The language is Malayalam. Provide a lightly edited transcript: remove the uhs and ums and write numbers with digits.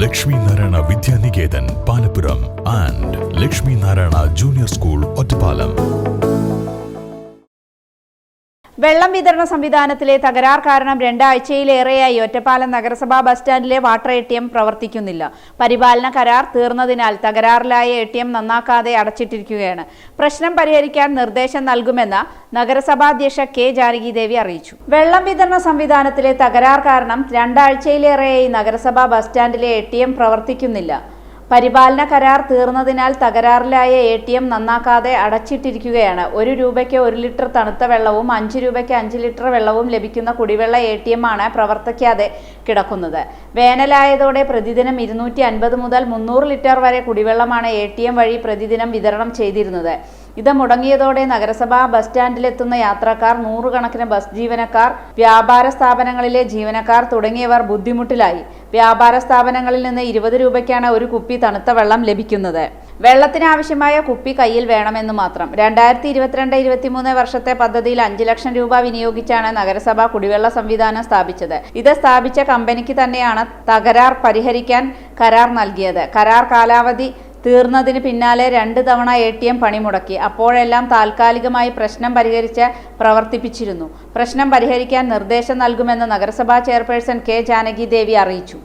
Lakshmi Narayana Vidyaniketan Palappuram and Lakshmi Narayana junior school Ottapalam. വെള്ളം വിതരണ സംവിധാനത്തിലെ തകരാർ കാരണം 2 ആഴ്ചയിലേറെയായി ഒറ്റപ്പാലം നഗരസഭാ ബസ് സ്റ്റാൻഡിലെ വാട്ടർ ATM പ്രവർത്തിക്കുന്നില്ല. പരിപാലന കരാർ തീർന്നതിനാൽ തകരാറിലായ ATM നന്നാക്കാതെ അടച്ചിട്ടിരിക്കുകയാണ്. പ്രശ്നം പരിഹരിക്കാൻ നിർദ്ദേശം നൽകുമെന്ന് നഗരസഭാ അധ്യക്ഷ കെ ജാനകി ദേവി അറിയിച്ചു. വെള്ളം വിതരണ സംവിധാനത്തിലെ തകരാർ കാരണം 2 ആഴ്ചയിലേറെയായി നഗരസഭാ ബസ് സ്റ്റാൻഡിലെ ATM പ്രവർത്തിക്കുന്നില്ല. പരിപാലന കരാർ തീർന്നതിനാൽ തകരാറിലായ ATM നന്നാക്കാതെ അടച്ചിട്ടിരിക്കുകയാണ്. 1 രൂപയ്ക്ക് 1 ലിറ്റർ തണുത്ത വെള്ളവും 5 രൂപയ്ക്ക് 5 ലിറ്റർ വെള്ളവും ലഭിക്കുന്ന കുടിവെള്ള ATM ആണ് പ്രവർത്തിക്കാതെ കിടക്കുന്നത്. വേനലായതോടെ പ്രതിദിനം 250 മുതൽ 300 ലിറ്റർ വരെ കുടിവെള്ളമാണ് ATM വഴി പ്രതിദിനം വിതരണം ചെയ്തിരുന്നത്. ഇത് മുടങ്ങിയതോടെ നഗരസഭാ ബസ് സ്റ്റാൻഡിലെത്തുന്ന യാത്രക്കാർ, 100 കണക്കിന് ബസ് ജീവനക്കാർ, വ്യാപാര സ്ഥാപനങ്ങളിലെ ജീവനക്കാർ തുടങ്ങിയവർ ബുദ്ധിമുട്ടിലായി. വ്യാപാര സ്ഥാപനങ്ങളിൽ നിന്ന് 20 രൂപയ്ക്കാണ് ഒരു കുപ്പി തണുത്ത വെള്ളം ലഭിക്കുന്നത്. വെള്ളത്തിനാവശ്യമായ കുപ്പി കയ്യിൽ വേണമെന്ന് മാത്രം. 2022-23 വർഷത്തെ പദ്ധതിയിൽ 5 ലക്ഷം രൂപ വിനിയോഗിച്ചാണ് നഗരസഭ കുടിവെള്ള സംവിധാനം സ്ഥാപിച്ചത്. ഇത് സ്ഥാപിച്ച കമ്പനിക്ക് തന്നെയാണ് തകരാർ പരിഹരിക്കാൻ കരാർ നൽകിയത്. കരാർ കാലാവധി തീർന്നതിന് പിന്നാലെ 2 തവണ ATM പണിമുടക്കി. അപ്പോഴെല്ലാം താൽക്കാലികമായി പ്രശ്നം പരിഹരിച്ച് പ്രവർത്തിപ്പിച്ചിരുന്നു. പ്രശ്നം പരിഹരിക്കാൻ നിർദ്ദേശം നൽകുമെന്ന് നഗരസഭാ ചെയർപേഴ്സൺ കെ ജാനകി ദേവി അറിയിച്ചു.